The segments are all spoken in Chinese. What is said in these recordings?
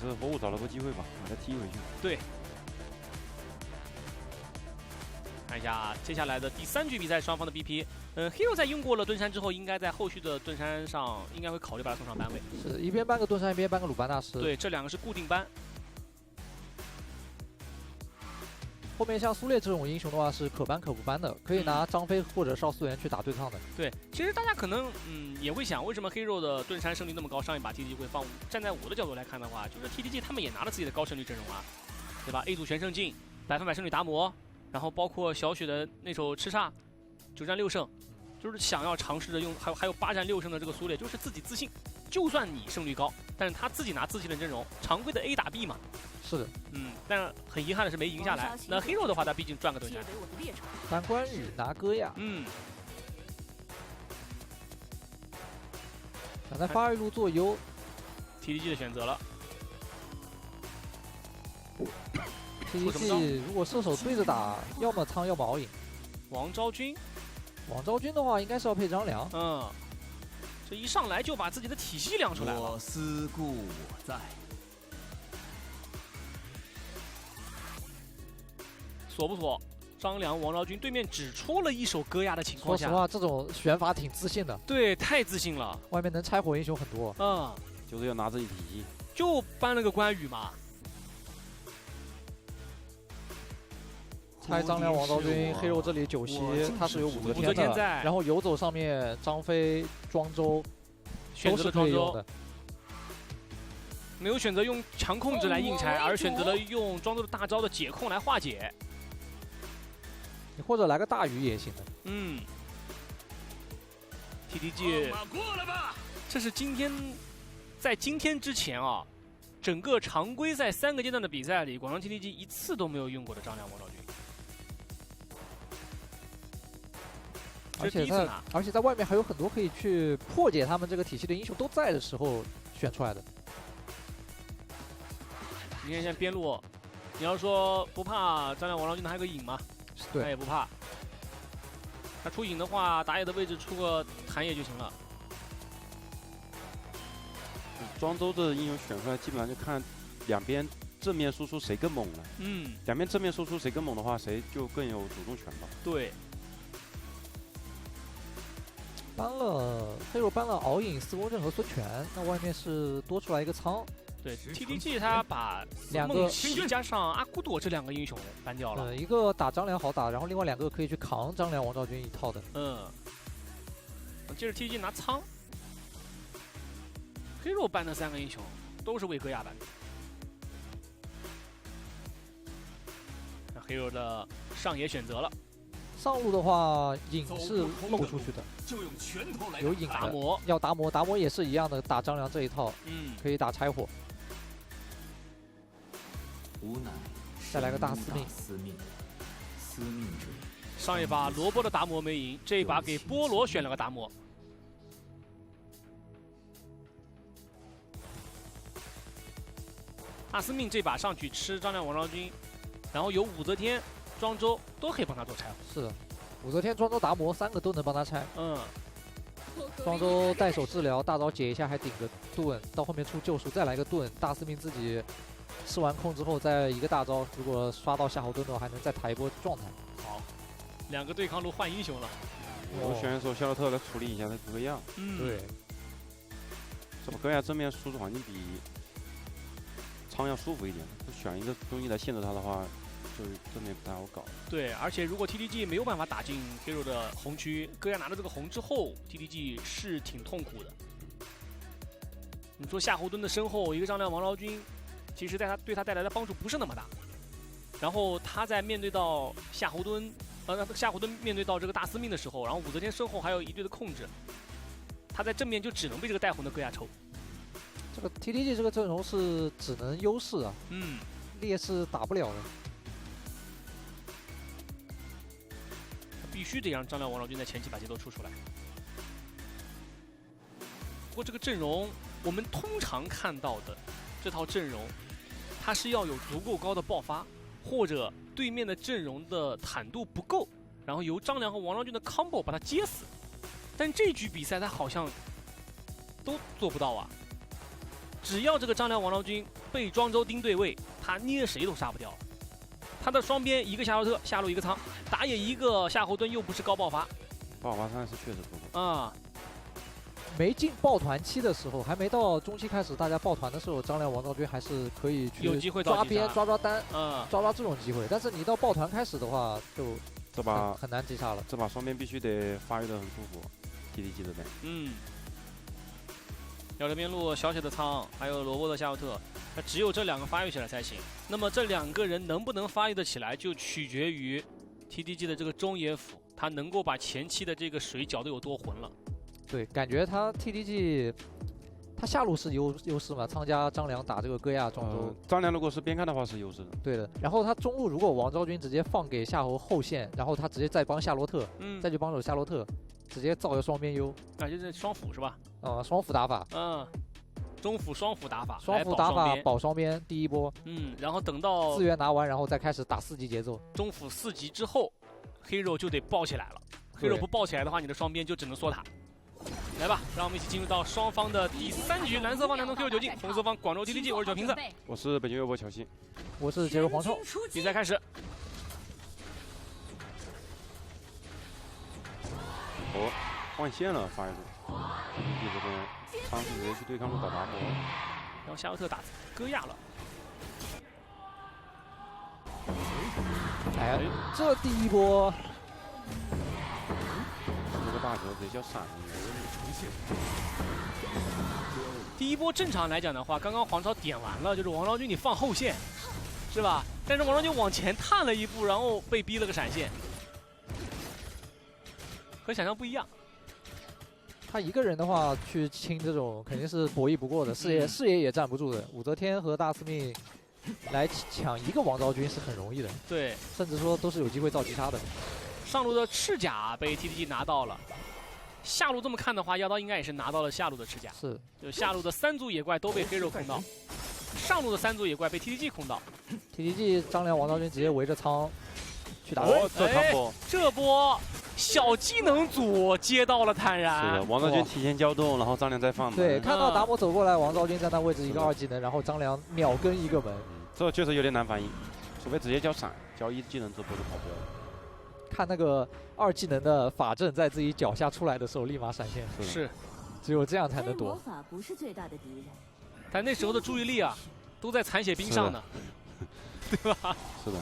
是火舞找了个机会吧，把他踢回去。对。看一下接下来的第3局比赛双方的 BP。Hero 在用过了盾山之后，应该在后续的盾山上应该会考虑把他送上班位。是一边搬个盾山，一边搬个鲁班大师。对，这2个是固定班。后面像苏烈这种英雄的话是可搬可不搬的，可以拿张飞或者邵思源去打对抗的。对，其实大家可能也会想，为什么 Hero 的盾山胜率那么高？上一把 TTG 会放5。站在我的角度来看的话，就是 TTG 他们也拿了自己的高胜率阵容啊，对吧 ？A 组全胜镜，100%胜率达摩，然后包括小雪的那手吃煞，9战6胜，就是想要尝试着用，还有8战6胜的这个苏烈，就是自己自信，就算你胜率高，但是他自己拿自信的阵容，常规的 A 打 B 嘛。是的，但是很遗憾的是没赢下来。那 Hero 的话，他毕竟赚个盾山。搬关羽拿戈亚。想在发育路做优 ，TTG 的选择了。TTG 如果射手对着打，要么苍，要么敖影。王昭君的话，应该是要配张良。这一上来就把自己的体系亮出来了。我思故我在。锁不锁？张良、王昭君对面只出了一手戈亚的情况下，说实话，这种选法挺自信的。对，太自信了。外面能拆火英雄很多。就是要拿自己体系。就搬了个关羽嘛。拆张良、王昭君，Hero 这里9息，他是有武则天的。然后游走上面张飞、庄周，选择了庄周。没有选择用强控制来硬拆，而选择了用庄周的大招的解控来化解。你或者来个大鱼也行的。TTG， 这是在今天之前啊，整个常规赛3个阶段的比赛里，广州 TTG 一次都没有用过的张良、王昭君。而且在外面还有很多可以去破解他们这个体系的英雄都在的时候选出来的。你看现在边路，你要说不怕张良、王昭君，他还有个影吗？对，他也不怕。他出影的话，打野的位置出个弹野就行了。庄周的英雄选出来，基本上就看两边正面输出谁更猛了。两边正面输出谁更猛的话，谁就更有主动权吧。对。Hero 搬了敖影、四公正和孙权，那外面是多出来一个苍。对 ，TTG 他把梦琪加上阿古朵这2个英雄搬掉了。一个打张良好打，然后另外2个可以去扛张良、王昭君一套的。接着 TTG 拿苍。Hero 搬的3个英雄都是为戈亚搬的。那 Hero 的上野选择了。上路的话，影是漏出去的，有影达摩，要达摩，达摩也是一样的，打张良这一套，可以打拆火。再来个大司命，上一把萝卜的达摩没赢，这一把给菠萝选了个达摩。大司命这把上去吃张良、王昭君，然后有武则天、庄周都可以帮他做拆火。是的，武则天、庄周、达摩3个都能帮他拆。庄周带手治疗，大招解一下还顶个盾，到后面出救赎再来个盾，大司命自己吃完控之后再一个大招，如果刷到夏侯惇的话还能再抬一波状态。好，2个对抗路换英雄了。我选一手夏洛特来处理一下他戈亚。对，这把戈亚正面输出环境比苍要舒服一点，选一个东西来限制他的话，就是正面不太好搞。对，而且如果 TTG 没有办法打进 Hero 的红区，戈亚拿了这个红之后 ，TTG 是挺痛苦的。你说夏侯惇的身后一个张良、王昭君，其实对他带来的帮助不是那么大。然后他在面对到夏侯惇面对到这个大司命的时候，然后武则天身后还有一队的控制，他在正面就只能被这个带红的戈亚抽。这个 TTG 这个阵容是只能优势啊，劣势打不了的。必须得让张良、王昭君在前期把节奏出来。不过这个阵容，我们通常看到的这套阵容，它是要有足够高的爆发，或者对面的阵容的坦度不够，然后由张良和王昭君的 combo 把它接死。但这局比赛他好像都做不到啊！只要这个张良、王昭君被庄周盯对位，他捏谁都杀不掉。他的双边一个夏洛特，下路一个仓，打野一个夏侯惇又不是高爆发，爆发3是确实不够。啊、没进抱团期的时候，还没到中期开始大家抱团的时候，张良、王昭君还是可以去有机会抓边、抓单、嗯，抓这种机会。但是你到抱团开始的话，就这把很难击杀了。这把双边必须得发育的很舒服 ，TDG 这边。嗯，要这边路小写的仓，还有萝卜的夏洛特，那只有这2个发育起来才行。那么这2个人能不能发育的起来，就取决于 TDG 的这个中野辅，他能够把前期的这个水搅得有多浑了。对，感觉他 TDG 他下路是优势嘛，仓家张良打这个戈亚庄周。张良如果是边看的话是优势的。对的，然后他中路如果王昭君直接放给夏侯后线，然后他直接再帮夏洛特，再去帮手夏洛特，直接造个双边优。啊，就是双辅是吧？双辅打法。中辅双辅打法，双辅打法保双边第一波，然后等到资源拿完，然后再开始打4级节奏。中辅4级之后，黑肉就得爆起来了。黑肉不爆起来的话，你的双边就只能缩塔。来吧，让我们一起进入到双方的第3局，蓝色方两头 Q9进，红色方广州 TDG， 我是小瓶子，我是北京乐波乔西，我是杰瑞黄臭。比赛开始。换线了，发育组。TDG 这边尝试直接去对抗路搞达摩，然后夏洛特打戈亚了。哎，这第一波，这个大球直接叫闪了。第一波正常来讲的话，刚刚黄超点完了，就是王昭君你放后线，是吧？但是王昭君往前探了一步，然后被逼了个闪现，和想象不一样。他一个人的话去清这种肯定是博弈不过的，视野也站不住的。武则天和大司命来抢一个王昭君是很容易的，对，甚至说都是有机会造击杀的。上路的赤甲被 TDG 拿到了，下路这么看的话，妖刀应该也是拿到了下路的赤甲。是，就下路的3组野怪都被黑肉控到，上路的3组野怪被 TDG 控到。TDG 张良、王昭君直接围着仓去打。这波小技能组接到了坦然。是的，王昭君提前交动，然后张良再放门。对，看到达摩走过来，王昭君在那位置一个2技能，然后张良秒跟一个门。这确实有点难反应，除非直接交闪，交1技能这波就跑不了。看那个2技能的法阵在自己脚下出来的时候，立马闪现。是，只有这样才能躲。魔法不是最大的敌人。但那时候的注意力啊，都在残血兵上呢，对吧？是的，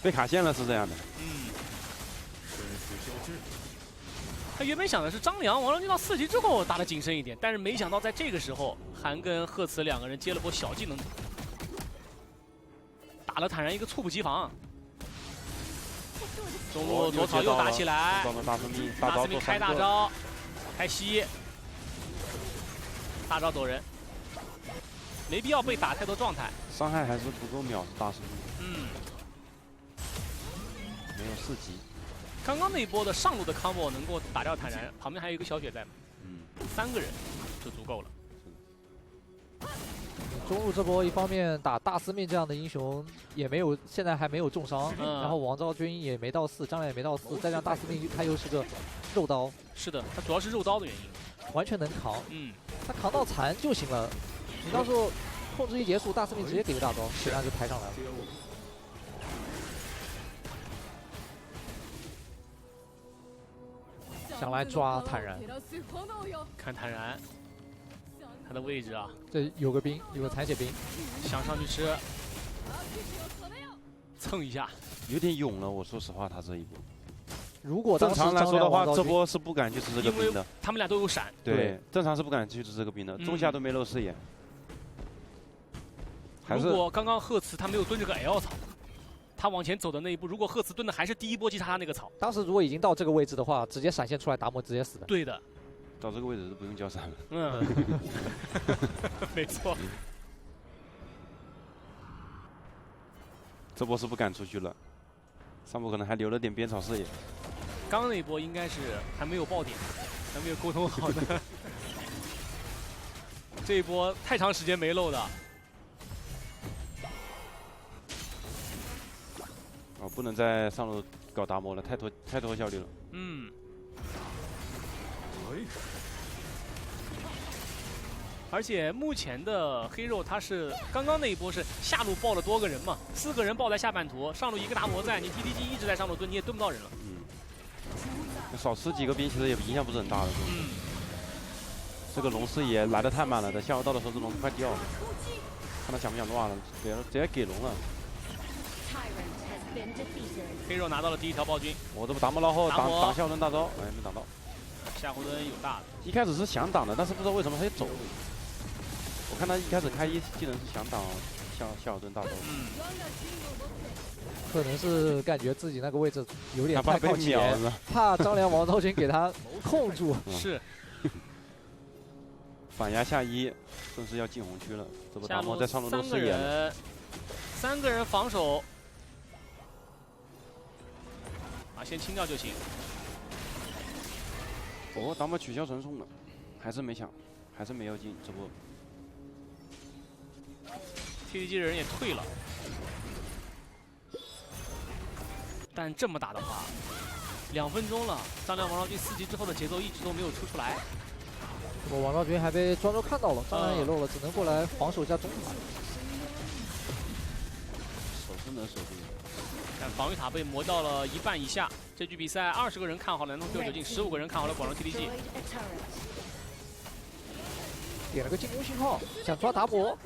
被卡线了是这样的。他原本想的是张良、王昭君到4级之后打得谨慎一点，但是没想到在这个时候，韩跟贺慈2个人接了波小技能组，打了坦然一个猝不及防。中路左草又打起来，大司命开大招，开吸，大招走人，没必要被打太多状态，伤害还是不够秒大司命。没有4级。刚刚那一波的上路的 combo 能够打掉坦然，旁边还有一个小雪在，3个人就足够了。中路这波一方面打大司命这样的英雄也没有，现在还没有重伤，然后王昭君也没到4，张良也没到4，再加上大司命他又是个肉刀，是的，他主要是肉刀的原因，完全能扛，他扛到残就行了。你到时候控制一结束，大司命直接给个大招，血量就抬上来了。想来抓坦然，看坦然，他的位置啊，这有个兵，有个残血兵，想上去吃，蹭一下，有点勇了。我说实话，他这一波，如果正常来说的话，这波是不敢去吃这个兵的。他们俩都有闪，对，正常是不敢去吃这个兵的，中下都没露视野。如果刚刚贺慈他没有蹲这个 L 草。他往前走的那一步，如果贺慈蹲的还是第一波击杀他那个草，当时如果已经到这个位置的话，直接闪现出来，达摩直接死的。对的，到这个位置是不用交闪了。没错。这波是不敢出去了，上波可能还留了点边草视野。刚刚那一波应该是还没有爆点，还没有沟通好的。这一波太长时间没漏的。不能再上路搞达摩了，太拖效率了。而且目前的黑肉他是刚刚那一波是下路爆了多个人嘛，4个人爆在下半图，上路一个达摩在，你 TTG 一直在上路蹲，你也蹲不到人了。少吃几个兵其实也影响不是很大的。这个龙视野来的太慢了，等下路到的时候这龙快掉了，看他想不想乱了，直接给龙了。黑肉拿到了第1条暴君，我这不达摩捞后挡下路盾大招，哎没挡到。夏侯惇有大的，一开始是想挡的，但是不知道为什么他就走了。我看他一开始开一技能是想挡夏侯惇大招。可能是感觉自己那个位置有点怕被太靠前，怕张良王昭君给他控住。是。反压下1，顺势要进红区了。这波达摩在上路都视野了。3个人防守，先清掉就行。哦，达摩取消传送了，还是没抢，还是没有进这波。TTG 人也退了。但这么打的话，2分钟了，张良王昭君4级之后的节奏一直都没有出来。我王昭君还被庄周看到了，张良也漏了，只能过来防守一下中塔。守是能守住。但防御塔被磨到了1半以下。这局比赛20个人看好了南通999进，15个人看好了广州 TTG。点了个进攻信号，想抓达摩，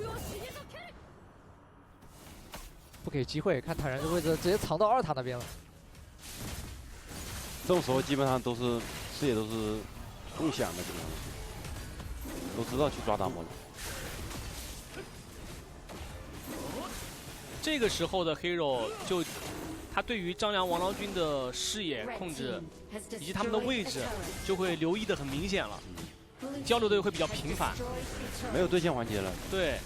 不给机会，看坦然这位置直接藏到2塔那边了。这种时候基本上都是视野都是共享的，基本上都知道去抓达摩了。这个时候的黑肉就，他对于张良王昭君的视野控制以及他们的位置就会留意的很明显了，交流的会比较频繁，没有对线环节了。对。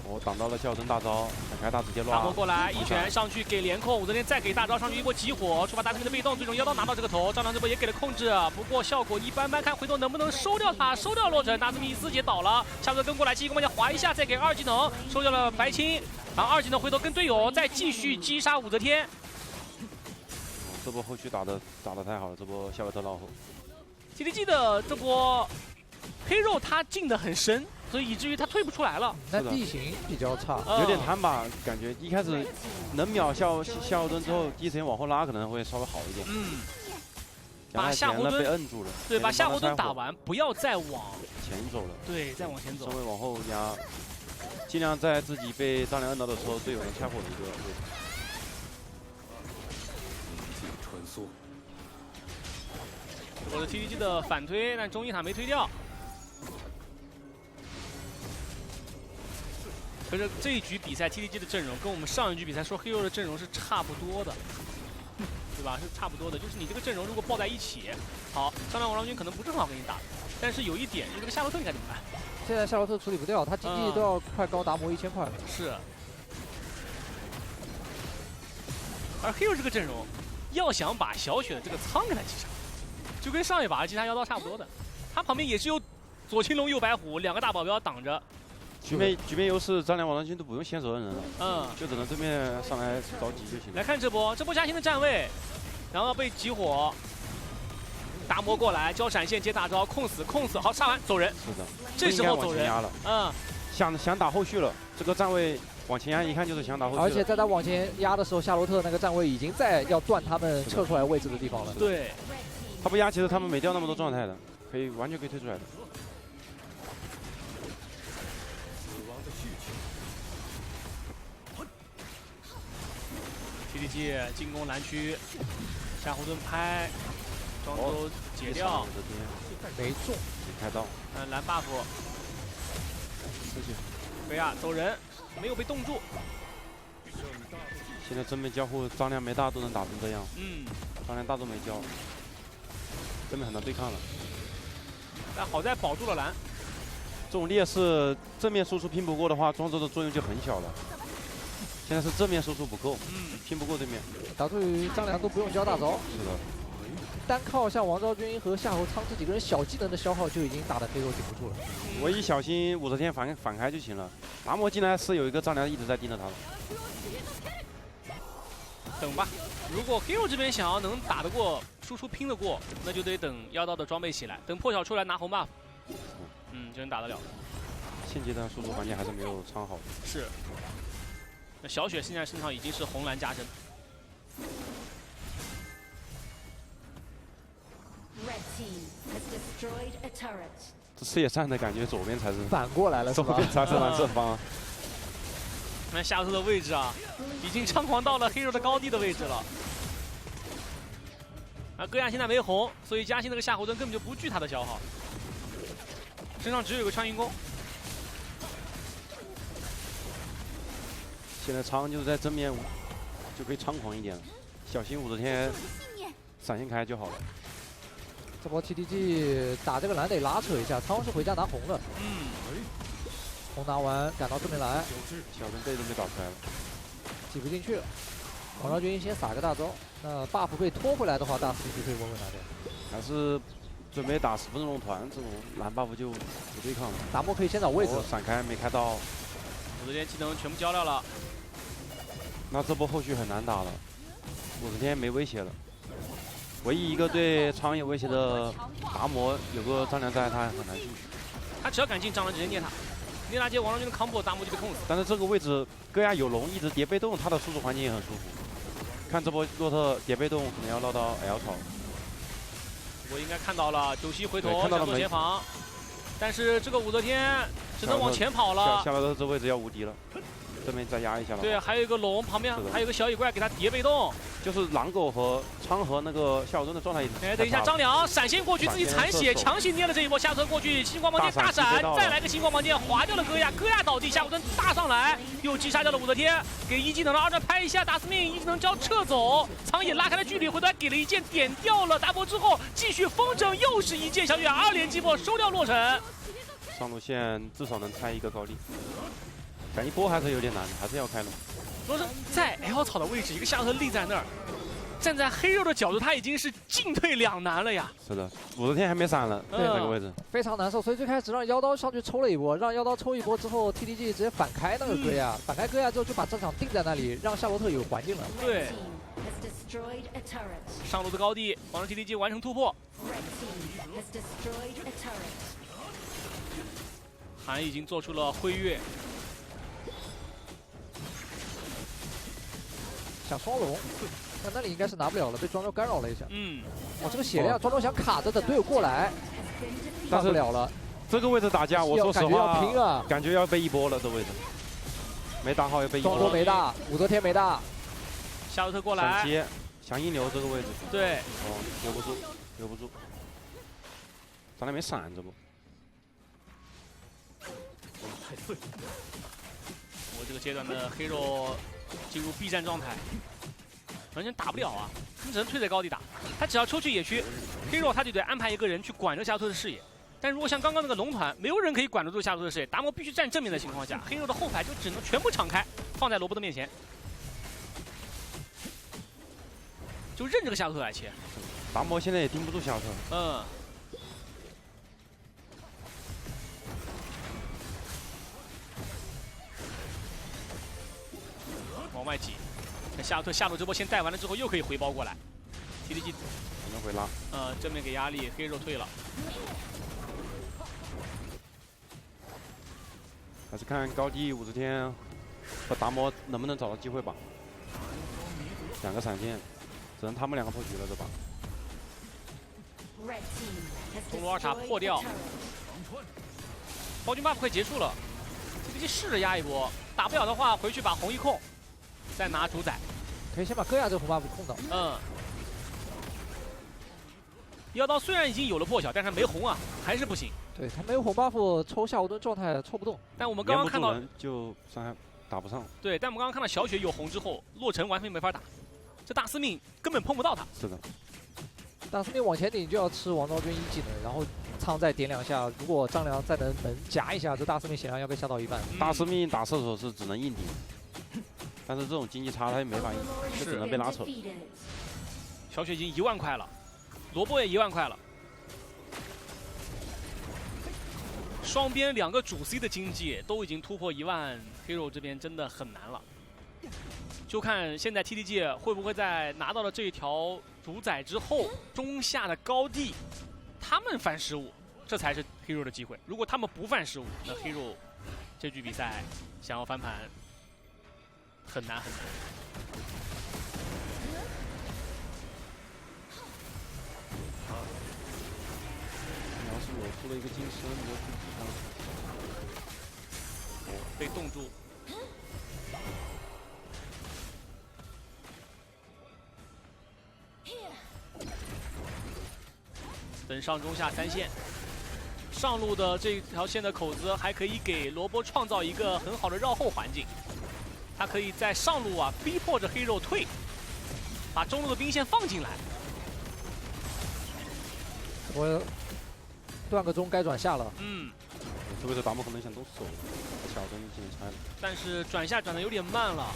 我挡到了夏侯惇大招，闪开大直接乱。达摩过来一拳上去给连控，武则天再给大招上去一波集火，触发大师的被动，最终妖刀拿到这个头。张良这波也给了控制，不过效果一般般，看回头能不能收掉他，收掉洛尘。大师米4节倒了，下路跟过来，继续跟往前滑一下，再给2技能收掉了白青，然后2技能回头跟队友再继续击杀武则天。这波后续打的太好了，这波夏洛特落后。TTG 的这波黑肉他进的很深。所以以至于他退不出来了。那地形比较差，有点贪吧，感觉一开始能秒夏侯惇之后，第一时间往后拉可能会稍微好一点。把夏侯惇被摁住了。对，把夏侯惇打完，不要再往前走了。对，再往前走。稍微往后压，尽量在自己被张良摁到的时候，队友能拆火的一个位置。穿梭。我的 TTG 的反推，但中一塔没推掉。可是这一局比赛 TTG 的阵容跟我们上一局比赛说黑肉的阵容是差不多的，对吧？是差不多的，就是你这个阵容如果抱在一起，好，张良王昭君可能不正好跟你打，但是有一点，就这个夏洛特你该怎么办？现在夏洛特处理不掉，他经济都要快高达摩1000块了。是。而黑肉这个阵容，要想把小雪的这个仓给他击上，就跟上一把的击杀妖刀差不多的，他旁边也是有左青龙右白虎2个大保镖挡着。局面优势，张良王昭君都不用先手摁人了，就等着对面上来着急就行了。来看这波嘉欣的站位，然后被集火，达摩过来交闪现接大招，控死，好杀完走人。是的，这时候走人了。想打后续了，这个站位往前压，一看就是想打后续。而且在他往前压的时候，夏洛特那个站位已经在要断他们撤出来位置的地方了。对，他不压，其实他们没掉那么多状态的，完全可以推出来的。TTG 进攻蓝区，夏侯惇拍，庄周解掉，没中，没开到。蓝 buff， 菲亚走人，没有被冻住。现在正面交互，张良没大都能打成这样。张良大都没交，根本很难对抗了。但好在保住了蓝。这种劣势正面输出拼不过的话，庄周的作用就很小了。现在是正面输出不够，拼不过对面。导致于张良都不用交大招。是的。单靠像王昭君和夏侯昌这几个人小技能的消耗，就已经打得黑肉顶不住了。唯一小心武则天反开就行了。达摩进来是有一个张良一直在盯着他的。等吧，如果黑肉这边想要能打得过输出拼得过，那就得等妖刀的装备起来，等破晓出来拿红 buff。就能打得了。现阶段输出环境还是没有昌好。是。那小雪现在身上已经是红蓝加身。这视野站的感觉，左边才是反过来了，左边才是蓝色方。那夏特的位置啊，已经猖狂到了黑肉的高地的位置了。而戈亚现在没红，所以嘉欣那个夏侯惇根本就不惧他的消耗，身上只有一个穿云弓。现在昌就是在正面就可以猖狂一点了，小心武则天闪现开就好了。这波 TTG 打这个蓝得拉扯一下，昌是回家拿红了。红拿完赶到这边来，小灯被都被打出来了，挤不进去了。王昭君先撒个大招，那 buff 被拖回来的话，大司令就可以稳稳拿掉。还是准备打10分钟龙团，这种蓝 buff 就不对抗了。达摩可以先找位置，闪开没开到，武则天技能全部交掉了。那这波后续很难打了，武则天没威胁了。唯一一个对昌有威胁的达摩，有个张良在，他很难进去。他只要敢进，张良直接捏他，捏他接王昭君的 combo， 达摩就被控死。但是这个位置戈亚有龙一直叠被动，他的输出环境也很舒服。看这波洛特叠被动，可能要绕到 L 槽。我应该看到了，九西回头看到想做前防，但是这个武则天只能往前跑了。夏洛特这位置要无敌了，这边再压一下了。对，还有一个龙，旁边还有一个小野怪给他叠被动。就是狼狗和昌和那个夏侯惇的状态。哎，等一下，张良闪现过去，自己残血，强行捏了这一波，下车过去，星光芒剑大闪，再来个星光芒剑划掉了戈亚，戈亚倒地，夏侯惇大上来，又击杀掉了武则天，给一技能的2转拍一下，大司命一技能交撤走，苍野拉开了距离，回头还给了一剑点掉了达摩之后，继续风筝，又是一剑，小雪2连击破，收掉洛城。上路线至少能拆一个高地，赶一波还是有点难，还是要开龙。主要是在 L 草的位置，一个夏侯惇立在那儿。站在黑肉的角度，他已经是进退两难了呀。是的，武则天还没闪了，对那个位置非常难受。所以最开始让妖刀上去抽了一波，让妖刀抽一波之后 ，TTG 直接反开那个戈亚，反开戈亚之后就把这场定在那里，让夏洛特有环境了。对。上路的高地，王者 TTG 完成突破。韩已经做出了挥跃。想双龙，但那里应该是拿不了了，被庄周干扰了一下。哇，这个血量，庄周想卡着等队友过来，干不了了。这个位置打架，我说实话，要拼啊，感觉要被一波了，这位置没打好要被一波。庄周没大，武则天没大，夏洛特过来，闪接，强硬流这个位置。对，哦，留不住，留不住，咱俩没闪这不。太碎。我这个阶段的黑肉。进入 B 站状态，完全打不了啊！你只能退在高地打。他只要抽去野区，黑肉他就得安排一个人去管着夏洛特的视野。但如果像刚刚那个龙团，没有人可以管得住夏洛特的视野，达摩必须站正面的情况下，黑肉的后排就只能全部敞开，放在罗伯的面前，就任这个夏洛特来切。达摩现在也盯不住夏洛特。往外挤，那夏洛特下路这波先带完了之后，又可以回包过来。TTG 可能会拉。正面给压力，黑肉退了。还是看高地武则天和达摩能不能找到机会吧。2个闪现，只能他们2个破局了这把。铜锣2塔破掉，暴君 buff 快结束了。TTG 试着压一波，打不了的话，回去把红一控。再拿主宰，可以先把戈亚这个红 buff 控到。妖刀虽然已经有了破晓，但是没红啊，还是不行。对他没有红 buff，抽夏侯惇状态抽不动。但我们刚刚看到就伤害打不上。对，但我们刚刚看到小雪有红之后，洛城完全没法打，这大司命根本碰不到他。是的，大司命往前顶就要吃王昭君1技能，然后仓再点2下，如果张良再能夹一下，这大司命显然要被下到一半。大司命打射手是只能硬顶。但是这种经济差他也没法赢，就只能被拉扯。小雪已经1万块了，萝卜也1万块了。双边2个主 C 的经济都已经突破1万，黑肉这边真的很难了。就看现在 TTG 会不会在拿到了这条主宰之后，中下的高地，他们犯失误，这才是 Hero 的机会。如果他们不犯失误，那 Hero 这局比赛想要翻盘很难很难。要是我出了一个近身，我自己上。被冻住。等上中下3线，上路的这条线的口子还可以给罗波创造一个很好的绕后环境，他可以在上路啊逼迫着黑肉退，把中路的兵线放进来。我断个中该转下了。这位置达摩可能想动手了，小针进拆了。但是转下转的有点慢了。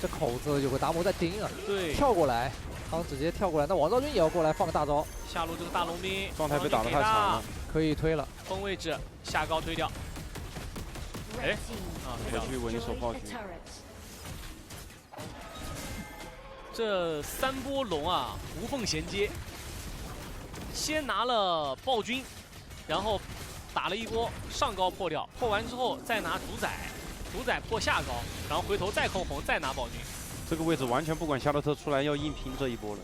这口子有个达摩在盯啊。对。跳过来，刚直接跳过来，那王昭君也要过来放个大招。下路这个大龙兵状态被打得太长了，可以推了。封位置下高推掉。哎，回去稳手暴君。这3波龙啊，无缝衔接。先拿了暴君，然后打了一波上高破掉，破完之后再拿主宰，主宰破下高，然后回头再控红，再拿暴君。这个位置完全不管夏洛特出来要硬拼这一波了。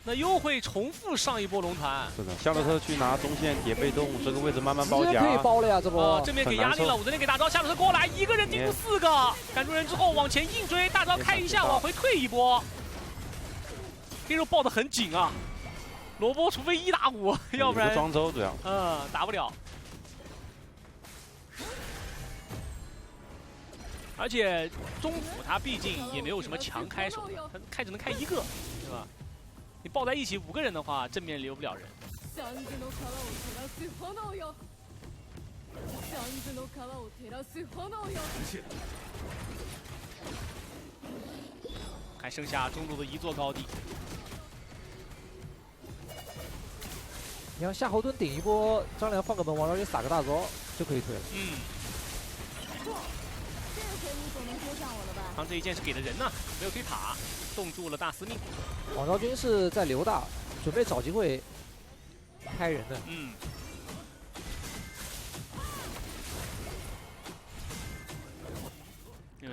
那又会重复上一波龙团。是的，夏洛特去拿中线叠被动，这个位置慢慢包夹。可以包了呀，这波。正面给压力了，武则天给大招，夏洛特过来，一个人盯住4个，赶住人之后往前硬追，大招开一下，往回退一波。黑肉抱得很紧啊。罗波除非1打5，要不然庄周主要，打不了。而且中府他毕竟也没有什么强开手，他只能开1个，对吧？你抱在一起5个人的话，正面留不了人。还剩下中路的1座高地。你看夏侯惇顶一波，张良放个门，王昭君撒个大招就可以推了。他这一剑是给的人呐，没有推塔，冻住了大司命。王昭君是在留大，准备找机会开人的。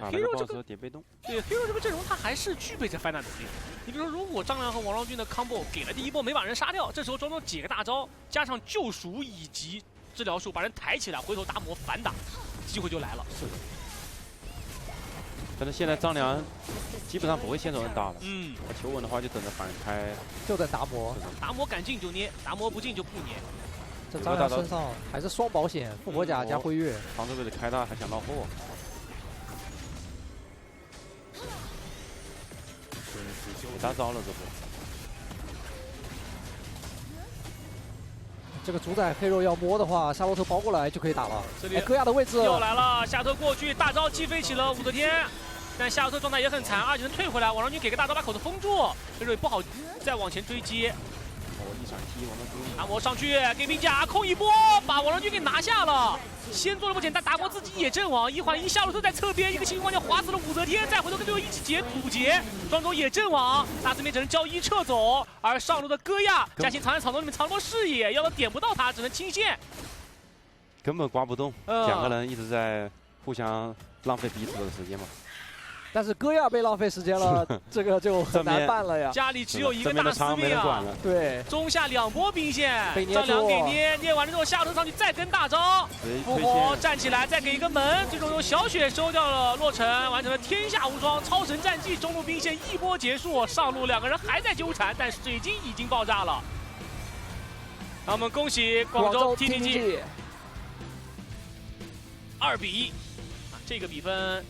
Hero 这个叠被动，对 Hero 这个阵容，他还是具备着翻弹能力。你比如说，如果张良和王昭君的 combo 给了第1波没把人杀掉，这时候庄周解个大招，加上救赎以及治疗术把人抬起来，回头达摩反打，机会就来了。是的。但是现在张良基本上不会先手 N 大了。他求稳的话就等着反开，就等达摩。达摩敢进就捏，达摩不进就不捏。这张良身上还是双保险，复活甲加辉月。唐这位置开大还想绕后。给大招了这波。这个主宰黑肉要摸的话，夏洛特包过来就可以打了。这里戈亚的位置又来了，夏洛特过去大招击飞起了武则天，但夏洛特状态也很惨，2技能退回来，王昭君给个大招把口子封住，黑肉也不好再往前追击。一闪踢王昭君，达摩上去给兵甲控一波，把王昭君给拿下了。先做的不简单，达摩自己也阵亡，1换1，夏洛特在侧边一个情况下划死了武则天，再回头跟队友一起解堵截，庄周也阵亡，大司命只能交1撤走，而上路的戈亚嘉欣藏在草丛里面藏不视野，要他点不到他，只能清线，根本刮不动，2个人一直在互相浪费彼此的时间嘛。但是戈亚被浪费时间了，这个就很难办了呀。家里只有一个大司命啊，对，中下2波兵线，张良给捏完了之后，夏洛特上去再跟大招，复活站起来再给一个门，最终用小血收掉了洛城，完成了天下无双超神战绩，中路兵线1波结束，上路2个人还在纠缠，但水晶已经爆炸了。让我们恭喜广州 TTG 2比1，这个比分。